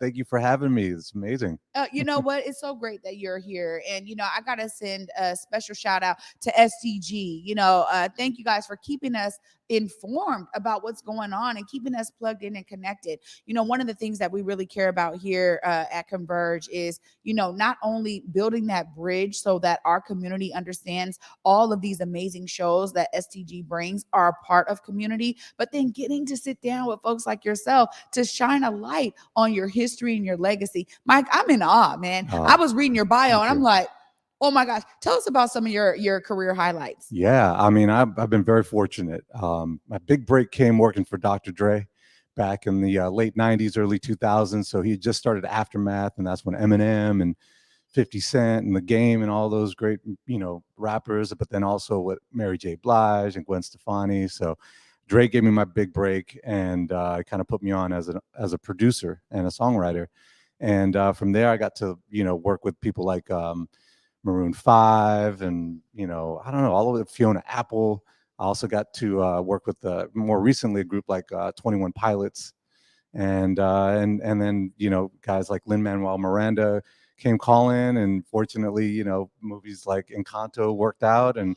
Thank you for having me. It's amazing. You know what? It's so great that you're here. And, I got to send a special shout out to STG. Thank you guys for keeping us informed about what's going on and keeping us plugged in and connected. One of the things that we really care about here at Converge is, not only building that bridge so that our community understands all of these amazing shows that STG brings are a part of community, but then getting to sit down with folks like yourself to shine a light on your history and your legacy. Mike, I'm in awe, man. I was reading your bio and I'm like, oh my gosh, tell us about some of your career highlights. Yeah, I mean, I've been very fortunate. My big break came working for Dr. Dre back in the late 90s, early 2000s. So he had just started Aftermath, and that's when Eminem and 50 Cent and The Game and all those great, rappers, but then also with Mary J. Blige and Gwen Stefani. So Dre gave me my big break and kind of put me on as a producer and a songwriter. And from there, I got to, work with people like Maroon 5 and, I don't know, all of it, Fiona Apple. I also got to work with more recently a group like 21 Pilots. And then, guys like Lin-Manuel Miranda came calling, and fortunately, movies like Encanto worked out. And,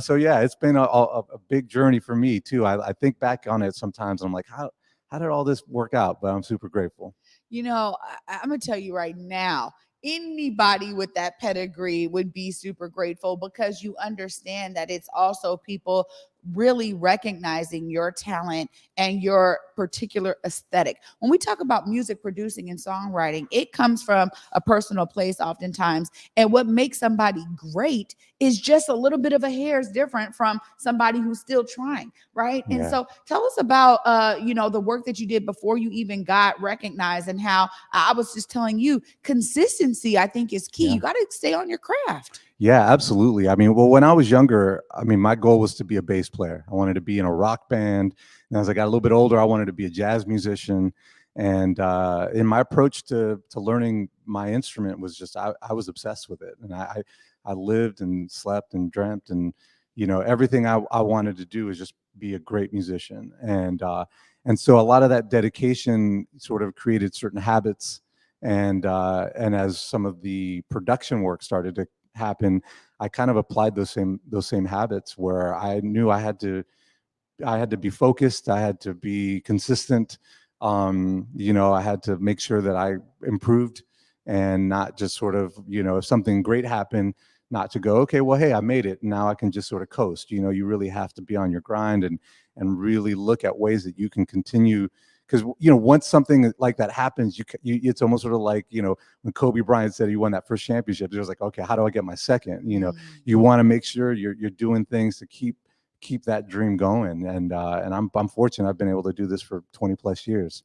so yeah, it's been a big journey for me too. I think back on it sometimes and I'm like, how did all this work out? But I'm super grateful. I'm gonna tell you right now, anybody with that pedigree would be super grateful because you understand that it's also people really recognizing your talent and your particular aesthetic. When we talk about music producing and songwriting, it comes from a personal place oftentimes. And what makes somebody great is just a little bit of a hair's different from somebody who's still trying, right? Yeah. And so tell us about the work that you did before you even got recognized, and how I was just telling you, consistency, I think, is key. Yeah. You got to stay on your craft. Yeah, absolutely. I mean, well, when I was younger, my goal was to be a bass player. I wanted to be in a rock band. And as I got a little bit older, I wanted to be a jazz musician. And in my approach to learning my instrument was just, I was obsessed with it. And I lived and slept and dreamt, and, everything I wanted to do was just be a great musician. And so a lot of that dedication sort of created certain habits. And as some of the production work started to happen, I kind of applied those same habits, where I knew I had to be focused, I had to be consistent, I had to make sure that I improved, and not just sort of, if something great happened, not to go, okay, well, hey, I made it, now I can just sort of coast. You really have to be on your grind and really look at ways that you can continue. Because once something like that happens, it's almost sort of like, when Kobe Bryant said he won that first championship, it was like, okay, how do I get my second? You want to make sure you're doing things to keep that dream going. And I'm fortunate I've been able to do this for 20 plus years.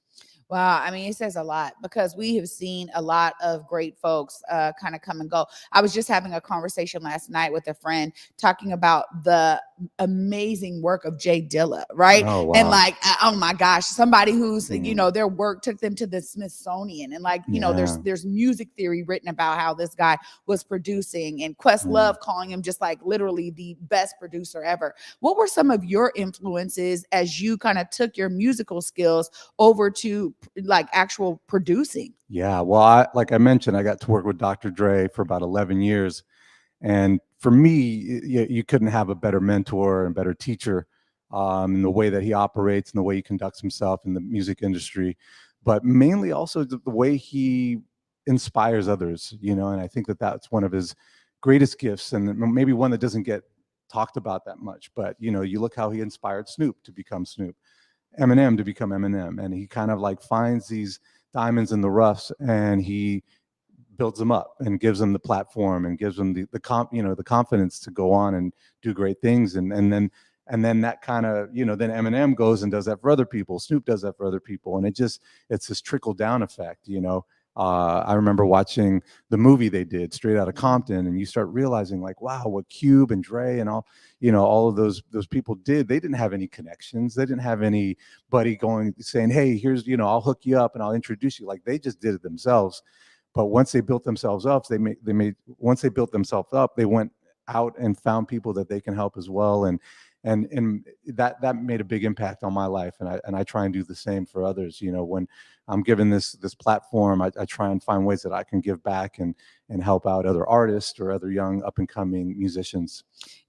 Wow. I mean, it says a lot because we have seen a lot of great folks kind of come and go. I was just having a conversation last night with a friend talking about the amazing work of Jay Dilla, right? Oh, wow. And like, oh my gosh, somebody who's, their work took them to the Smithsonian. And like, there's music theory written about how this guy was producing, and Questlove calling him just like literally the best producer ever. What were some of your influences as you kind of took your musical skills over to like actual producing? Yeah, well, like I mentioned, I got to work with Dr. Dre for about 11 years. And for me, you couldn't have a better mentor and better teacher in the way that he operates and the way he conducts himself in the music industry, but mainly also the way he inspires others, and I think that that's one of his greatest gifts, and maybe one that doesn't get talked about that much. But, you look how he inspired Snoop to become Snoop, Eminem to become Eminem, and he kind of like finds these diamonds in the roughs, and he builds them up and gives them the platform and gives them the confidence to go on and do great things. And then that kind of, then Eminem goes and does that for other people. Snoop does that for other people. And it's this trickle down effect. I remember watching the movie they did, Straight Outta Compton, and you start realizing like, wow, what Cube and Dre and all of those people did. They didn't have any connections. They didn't have anybody saying, hey, here's, I'll hook you up and I'll introduce you. Like, they just did it themselves. But once they built themselves up, once they built themselves up, they went out and found people that they can help as well. And and that made a big impact on my life, and I try and do the same for others. When I'm given this platform, I try and find ways that I can give back and help out other artists or other young up and coming musicians.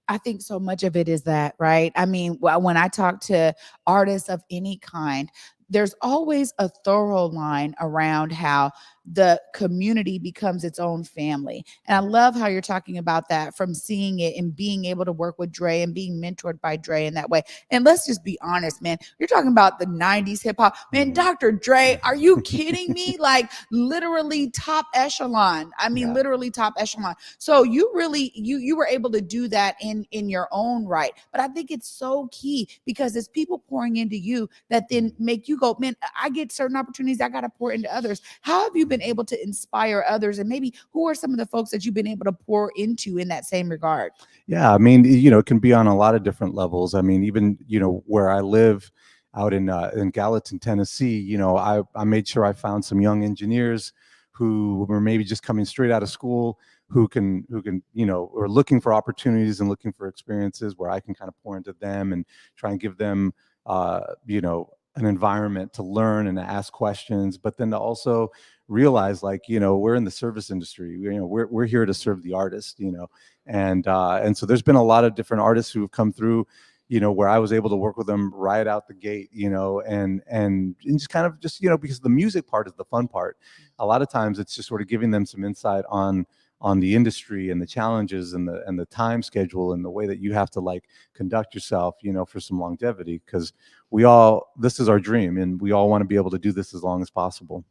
I think so much of it is that, right? I mean, when I talk to artists of any kind, there's always a thorough line around how the community becomes its own family. And I love how you're talking about that, from seeing it and being able to work with Dre and being mentored by Dre in that way. And let's just be honest, man, you're talking about the 90s hip hop. Man, Dr. Dre, are you kidding me? Like literally top echelon. I mean, literally top echelon. So you really, you were able to do that in your own right. But I think it's so key, because it's people pouring into you that then make you go, man, I get certain opportunities, I got to pour into others. How have you been able to inspire others, and maybe who are some of the folks that you've been able to pour into in that same regard? Yeah, I mean, it can be on a lot of different levels. I mean, even where I live out in Gallatin, Tennessee, I made sure I found some young engineers who were maybe just coming straight out of school, who can are looking for opportunities and looking for experiences, where I can kind of pour into them and try and give them an environment to learn and to ask questions, but then to also realize, like, we're in the service industry. We're here to serve the artist. And so there's been a lot of different artists who have come through, where I was able to work with them right out the gate, and just kind of just, because the music part is the fun part. A lot of times it's just sort of giving them some insight on the industry and the challenges and the time schedule and the way that you have to like conduct yourself, for some longevity, because this is our dream, and we all want to be able to do this as long as possible.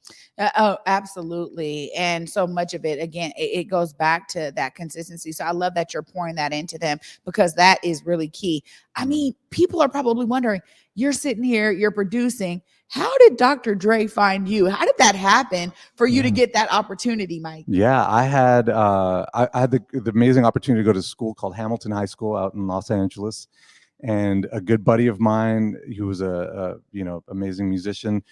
Oh, absolutely. And so much of it, again, it goes back to that consistency. So I love that you're pouring that into them, because that is really key. I mean, people are probably wondering, you're sitting here, you're producing. How did Dr. Dre find you? How did that happen for you to get that opportunity, Mike? Yeah, I had the amazing opportunity to go to school called Hamilton High School out in Los Angeles, and a good buddy of mine, who was a amazing musician,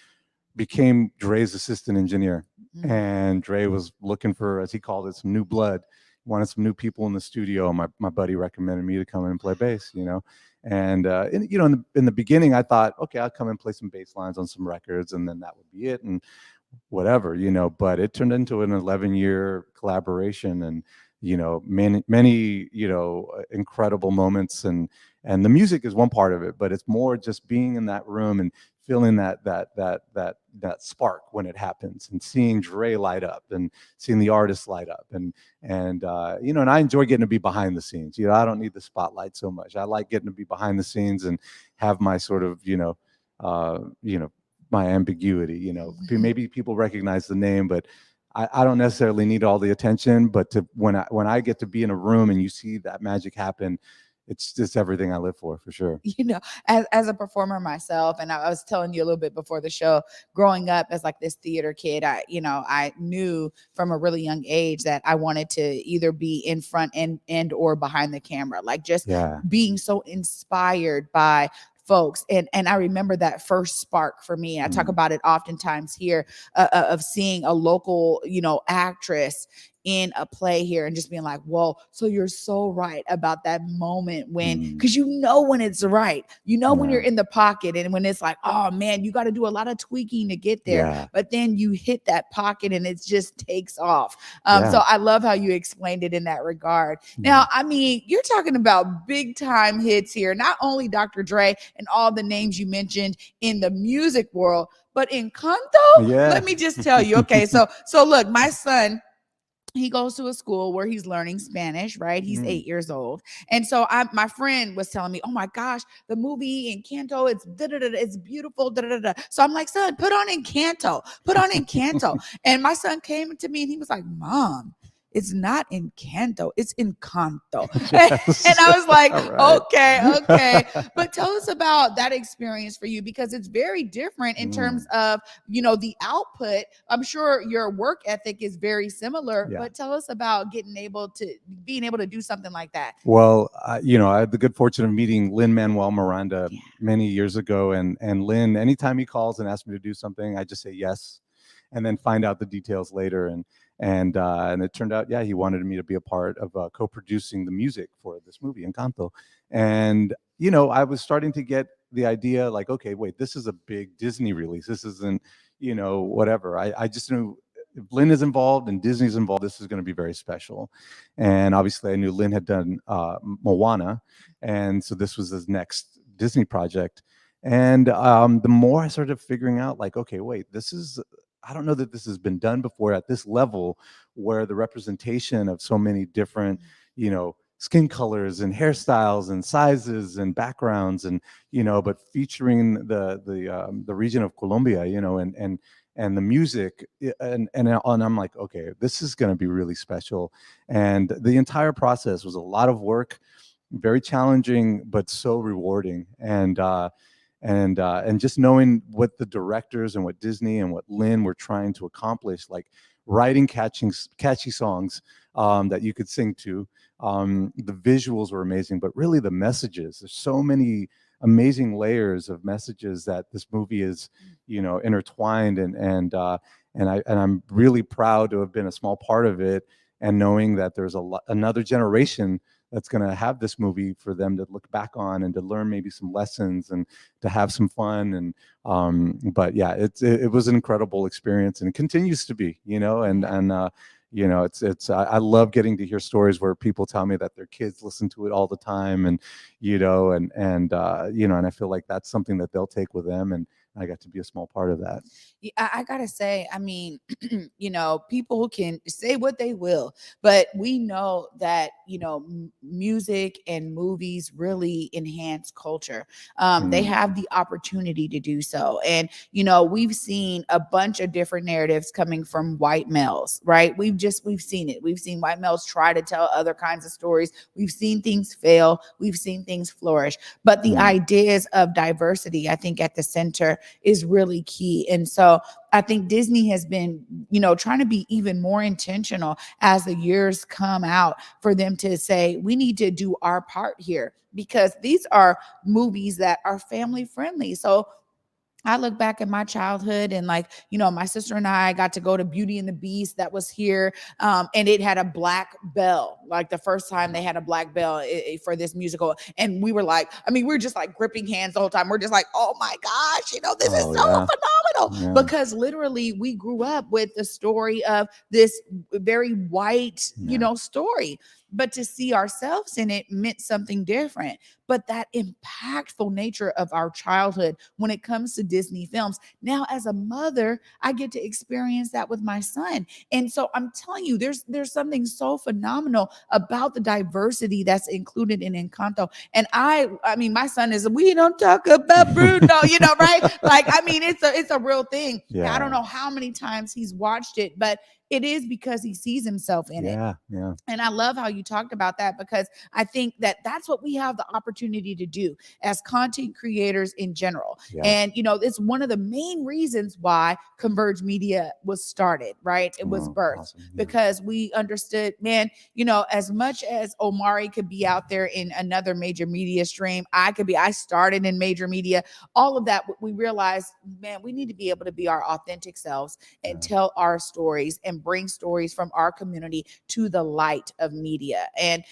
became Dre's assistant engineer. And Dre was looking for, as he called it, some new blood. He wanted some new people in the studio. My buddy recommended me to come in and play bass. And in the beginning, I thought, okay, I'll come and play some bass lines on some records, and then that would be it, and whatever, but it turned into an 11-year collaboration, and many incredible moments, and the music is one part of it, but it's more just being in that room and feeling that spark when it happens, and seeing Dre light up, and seeing the artists light up, and and I enjoy getting to be behind the scenes. I don't need the spotlight so much. I like getting to be behind the scenes and have my sort of my ambiguity. Maybe people recognize the name, but I don't necessarily need all the attention. But when I get to be in a room and you see that magic happen, it's just everything I live for sure. As a performer myself, and I was telling you a little bit before the show, growing up as like this theater kid, I knew from a really young age that I wanted to either be in front and or behind the camera, like just being so inspired by folks. And I remember that first spark for me. I talk about it oftentimes here, of seeing a local, actress in a play here and just being like, whoa. So you're so right about that moment when, because when it's right, when you're in the pocket, and when it's like, oh man, you got to do a lot of tweaking to get there, but then you hit that pocket and it just takes off. So I love how you explained it in that regard. Now, I mean, you're talking about big time hits here, not only Dr. Dre and all the names you mentioned in the music world, but Encanto. Let me just tell you. Okay, so look, my son, he goes to a school where he's learning Spanish, right? He's 8 years old. And so my friend was telling me, oh my gosh, the movie Encanto, it's beautiful. So I'm like, son, put on Encanto. And my son came to me and he was like, Mom, it's not Encanto, it's Encanto. Yes. And I was like, right. okay. But tell us about that experience for you, because it's very different in terms of, the output. I'm sure your work ethic is very similar, but tell us about being able to do something like that. Well, I had the good fortune of meeting Lin-Manuel Miranda many years ago, and Lin, anytime he calls and asks me to do something, I just say yes, and then find out the details later. And it turned out, he wanted me to be a part of co-producing the music for this movie Encanto, and I was starting to get the idea like, okay, wait, this is a big Disney release. This isn't, whatever. I just knew if Lynn is involved and Disney's involved, this is going to be very special. And obviously I knew Lynn had done Moana. And so this was his next Disney project. And the more I started figuring out like, okay, wait, I don't know that this has been done before at this level, where the representation of so many different, skin colors and hairstyles and sizes and backgrounds, and but featuring the region of Colombia, and the music, and I'm like, okay, this is going to be really special. And the entire process was a lot of work, very challenging, but so rewarding. And just knowing what the directors and what Disney and what Lynn were trying to accomplish, like writing catchy songs that you could sing to. The visuals were amazing, but really the messages. There's so many amazing layers of messages that this movie is, intertwined, and I'm really proud to have been a small part of it, and knowing that there's another generation that's going to have this movie for them to look back on and to learn maybe some lessons and to have some fun. And but yeah, it was an incredible experience, and it continues to be, I love getting to hear stories where people tell me that their kids listen to it all the time, and and I feel like that's something that they'll take with them, and I got to be a small part of that. Yeah, I gotta say, I mean, people can say what they will, but we know that music and movies really enhance culture. They have the opportunity to do so, and we've seen a bunch of different narratives coming from white males, right? We've seen it. We've seen white males try to tell other kinds of stories. We've seen things fail. We've seen things flourish. But the ideas of diversity, I think, at the center is really key. And so I think Disney has been, trying to be even more intentional as the years come out, for them to say, we need to do our part here, because these are movies that are family friendly. So I look back at my childhood, and my sister and I got to go to Beauty and the Beast that was here. And it had a black bell, like the first time they had a black bell for this musical. And we were we were just like gripping hands the whole time. We're just like, oh my gosh, this is so phenomenal. Yeah. Because literally we grew up with the story of this very white, story. But to see ourselves in it meant something different. But that impactful nature of our childhood when it comes to Disney films, now as a mother, I get to experience that with my son. And so I'm telling you, there's something so phenomenal about the diversity that's included in Encanto. And I mean, my son is, we don't talk about Bruno, right? It's a real thing. Yeah. I don't know how many times he's watched it, but it is because he sees himself in it. Yeah. And I love how you talked about that, because I think that that's what we have the opportunity to do as content creators in general. Yeah. And, it's one of the main reasons why Converge Media was started, right? It was birthed. Awesome. Yeah. Because we understood, man, as much as Omari could be out there in another major media stream, I started in major media, all of that, we realized, man, we need to be able to be our authentic selves and tell our stories and bring stories from our community to the light of media. And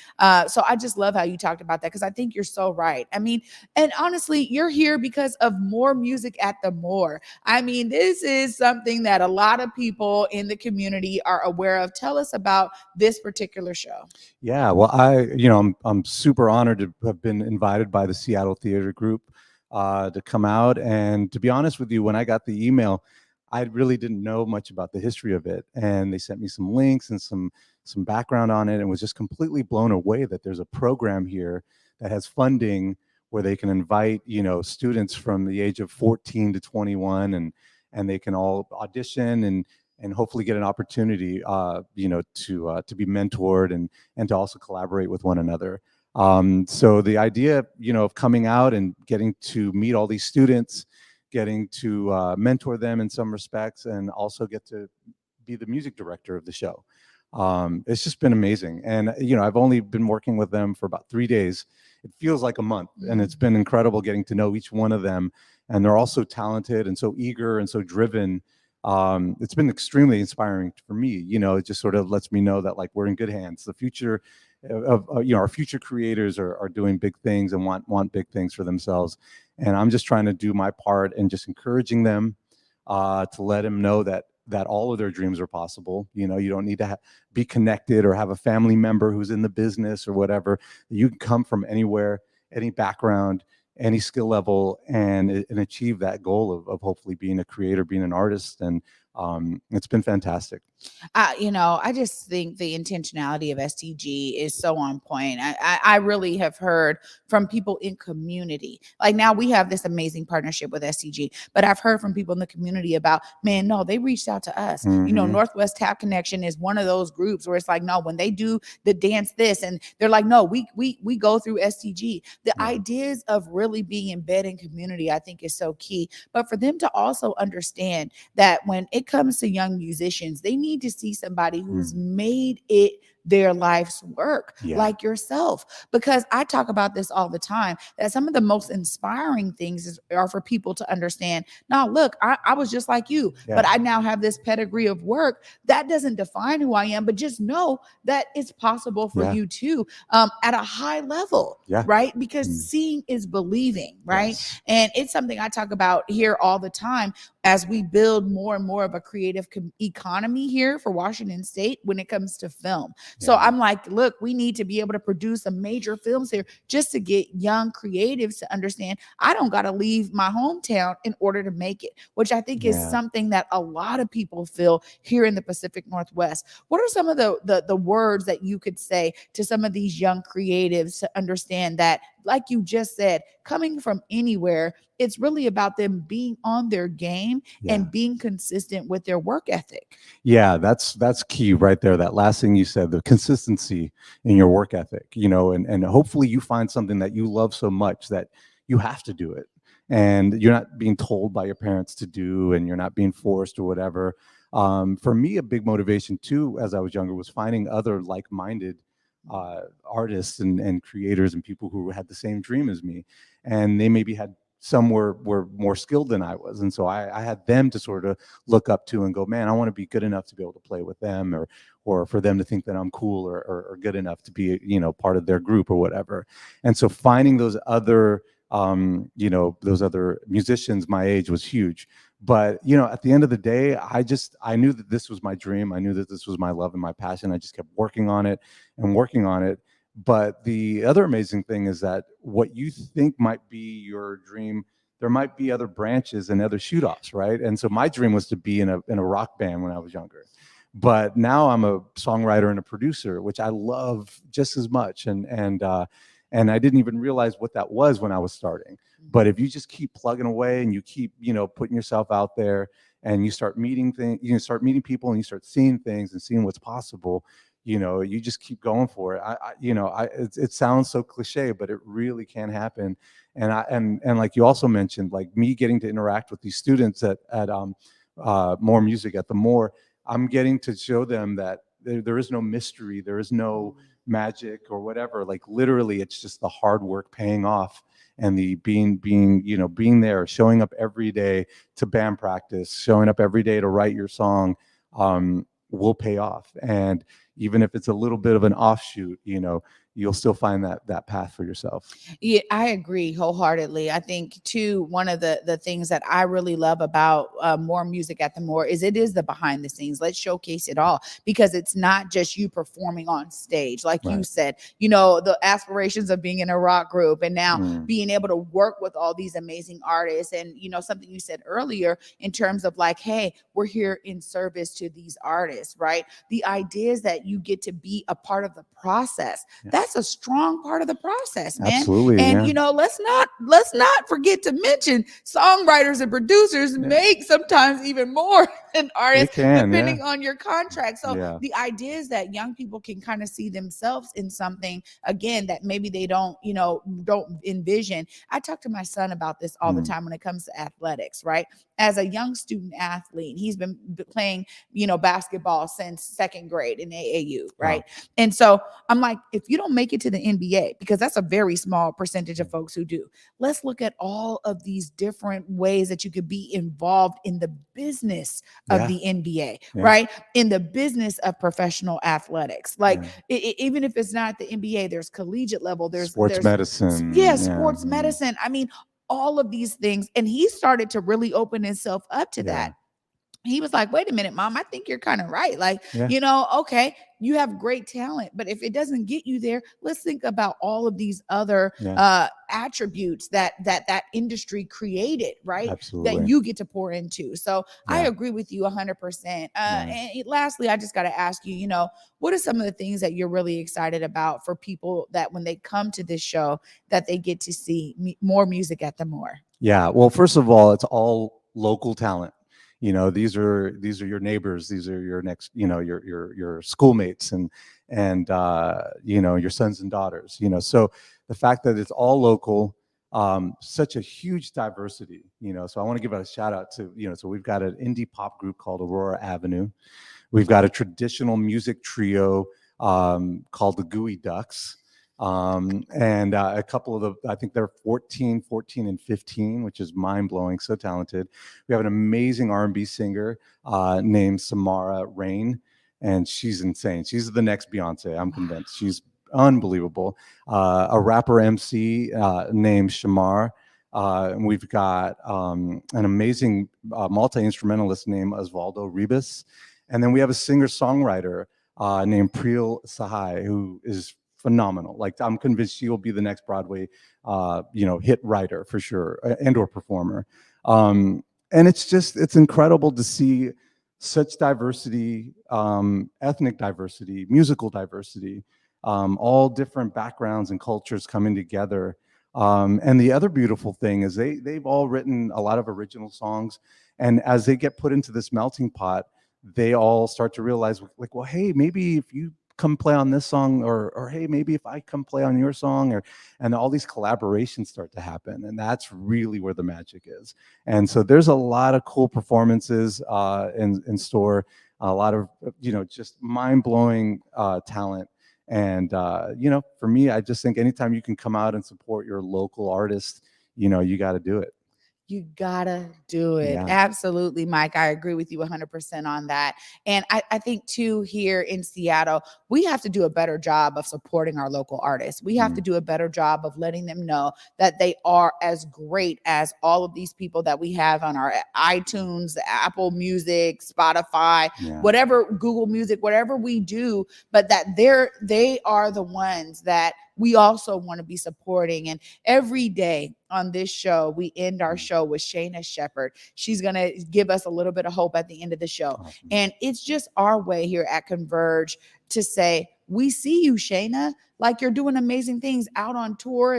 so I just love how you talked about that, because I think you're so right. I mean, and honestly, you're here because of More Music at the More. I mean, this is something that a lot of people in the community are aware of. Tell us about this particular show. Yeah, well, I'm super honored to have been invited by the Seattle Theater Group to come out. And to be honest with you, when I got the email, I really didn't know much about the history of it, and they sent me some links and some background on it, and was just completely blown away that there's a program here that has funding where they can invite students from the age of 14 to 21, and they can all audition and hopefully get an opportunity to be mentored and to also collaborate with one another. So the idea of coming out and getting to meet all these students, getting to mentor them in some respects, and also get to be the music director of the show. It's just been amazing. And, I've only been working with them for about 3 days. It feels like a month, and it's been incredible getting to know each one of them. And they're all so talented and so eager and so driven it's been extremely inspiring for me. It just sort of lets me know that like we're in good hands. The future of our future creators are doing big things and want big things for themselves, and I'm just trying to do my part and just encouraging them to let them know that all of their dreams are possible. You don't need to be connected or have a family member who's in the business or whatever. You can come from anywhere, any background, any skill level, and achieve that goal of hopefully being a creator, being an artist. And it's been fantastic. I just think the intentionality of STG is so on point. I really have heard from people in community. Like now we have this amazing partnership with STG, but I've heard from people in the community about, man, no, they reached out to us. Northwest Tap Connection is one of those groups where it's like, no, when they do the dance this, and they're like, no, we go through STG. The ideas of really being embedded in community, I think, is so key. But for them to also understand that when it comes to young musicians, they need to see somebody who's made it their life's work, like yourself. Because I talk about this all the time, that some of the most inspiring things are for people to understand, now look, I was just like you, but I now have this pedigree of work. That doesn't define who I am, but just know that it's possible for you too, at a high level, right? Because seeing is believing, right? And it's something I talk about here all the time as we build more and more of a creative economy here for Washington State when it comes to film. So I'm like, look, we need to be able to produce some major films here just to get young creatives to understand I don't got to leave my hometown in order to make it, which I think is something that a lot of people feel here in the Pacific Northwest. What are some of the words that you could say to some of these young creatives to understand that, like you just said, coming from anywhere, it's really about them being on their game and being consistent with their work ethic? Yeah, that's key right there. That last thing you said, the consistency in your work ethic, and hopefully you find something that you love so much that you have to do it. And you're not being told by your parents to do, and you're not being forced or whatever. For me, a big motivation too, as I was younger, was finding other like-minded artists and creators and people who had the same dream as me. And they maybe had some were more skilled than I was. And so I had them to sort of look up to and go, man, I want to be good enough to be able to play with them, or for them to think that I'm cool or good enough to be, part of their group or whatever. And so finding those other, those other musicians my age was huge. But, at the end of the day, I knew that this was my dream. I knew that this was my love and my passion. I just kept working on it and working on it. But the other amazing thing is that what you think might be your dream, there might be other branches and other shoot offs, right? And so my dream was to be in a rock band when I was younger. But now I'm a songwriter and a producer, which I love just as much. And I didn't even realize what that was when I was starting. But if you just keep plugging away and you keep, putting yourself out there, and you start meeting things, start meeting people, and you start seeing things and seeing what's possible, you just keep going for it. It sounds so cliche, but it really can happen. And like you also mentioned, like me getting to interact with these students at More Music at the More, I'm getting to show them that there is no mystery, there is no magic or whatever. Like literally, it's just the hard work paying off, and the being there, showing up every day to band practice, showing up every day to write your song, will pay off. And even if it's a little bit of an offshoot, you'll still find that path for yourself. Yeah, I agree wholeheartedly. I think too, one of the things that I really love about More Music at the More is it is the behind the scenes. Let's showcase it all, because it's not just you performing on stage. Like you said, the aspirations of being in a rock group, and now being able to work with all these amazing artists. And, something you said earlier in terms of like, hey, we're here in service to these artists, right? The idea is that you get to be a part of the process. That's a strong part of the process, man. Absolutely. And let's not forget to mention songwriters and producers make sometimes even more than artists, depending on your contract. So the idea is that young people can kind of see themselves in something, again, that maybe they don't envision. I talk to my son about this all the time when it comes to athletics, right? As a young student athlete, he's been playing, basketball since second grade in AAU, right? Wow. And so I'm like, if you don't make it to the NBA, because that's a very small percentage of folks who do, let's look at all of these different ways that you could be involved in the business of Yeah. the NBA, Yeah. right? In the business of professional athletics. Like Yeah. even if it's not the NBA, there's collegiate level, Sports yeah, medicine. Yeah. sports medicine. I mean, all of these things. And he started to really open himself up to Yeah. that. He was like, wait a minute, mom, I think you're kind of right. Like, Yeah. okay, you have great talent, but if it doesn't get you there, let's think about all of these other Yeah. attributes that industry created, right? That Absolutely. you get to pour into. So I Yeah. agree with you 100%. Yeah. And lastly, I just got to ask you, what are some of the things that you're really excited about for people that when they come to this show, that they get to see more music at the More? Yeah. Well, first of all, it's all local talent. These are your neighbors. These are your next, your schoolmates and your sons and daughters. So the fact that it's all local, such a huge diversity. So I want to give a shout out to So we've got an indie pop group called Aurora Avenue. We've got a traditional music trio called the Gooey Ducks. And a couple of I think they're 14, and 15, which is mind blowing. So talented. We have an amazing R&B singer named Samara Rain, and she's insane. She's the next Beyonce. I'm convinced. She's unbelievable. A rapper MC named Shamar. And we've got an amazing multi-instrumentalist named Osvaldo Ribas. And then we have a singer-songwriter named Priyal Sahai, who is phenomenal. Like, I'm convinced she will be the next Broadway, hit writer for sure, and/or performer. And it's incredible to see such diversity, ethnic diversity, musical diversity, all different backgrounds and cultures coming together. And the other beautiful thing is they've all written a lot of original songs, and as they get put into this melting pot, they all start to realize, like, well, hey, maybe if you come play on this song, or hey, maybe if I come play on your song, and all these collaborations start to happen, and that's really where the magic is. And so there's a lot of cool performances in store, a lot of just mind-blowing talent. And for me, I just think anytime you can come out and support your local artist, you got to do it. You gotta do it. Yeah. Absolutely, Mike. I agree with you 100% on that. And I think too, here in Seattle, we have to do a better job of supporting our local artists. We have to do a better job of letting them know that they are as great as all of these people that we have on our iTunes, Apple Music, Spotify, whatever, Google Music, whatever we do, but that they are the ones that we also want to be supporting. And every day on this show, we end our show with Shayna Shepherd. She's going to give us a little bit of hope at the end of the show. Awesome. And it's just our way here at Converge to say, we see you, Shayna. Like, you're doing amazing things, out on tour,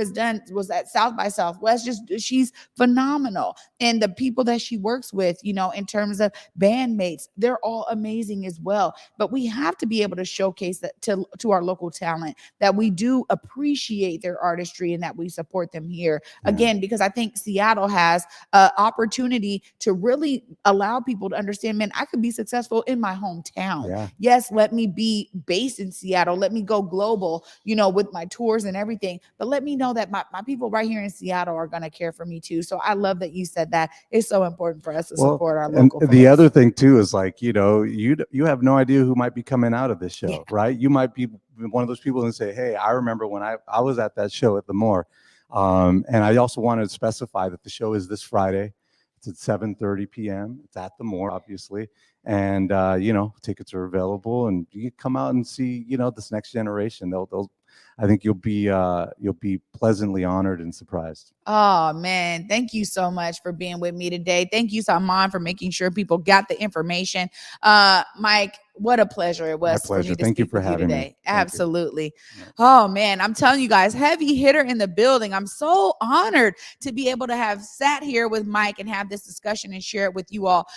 was at South by Southwest. She's phenomenal. And the people that she works with, in terms of bandmates, they're all amazing as well. But we have to be able to showcase that to our local talent, that we do appreciate their artistry and that we support them here. Again, because I think Seattle has an opportunity to really allow people to understand, man, I could be successful in my hometown. Yes, let me be based in Seattle. Let me go global, with my tours and everything. But let me know that my people right here in Seattle are going to care for me too. So I love that you said that. It's so important for us to support our local folks. The other thing too is, like, you have no idea who might be coming out of this show, right? You might be one of those people and say, hey, I remember when I was at that show at the More. And I also wanted to specify that the show is this Friday. It's at 7:30 p.m. It's at the More, obviously. And, tickets are available, and you come out and see, this next generation. I think you'll be pleasantly honored and surprised. Oh, man. Thank you so much for being with me today. Thank you, Salman, for making sure people got the information. Mike, what a pleasure it was for me to speak with you today. Absolutely. Oh, man. I'm telling you guys, heavy hitter in the building. I'm so honored to be able to have sat here with Mike and have this discussion and share it with you all.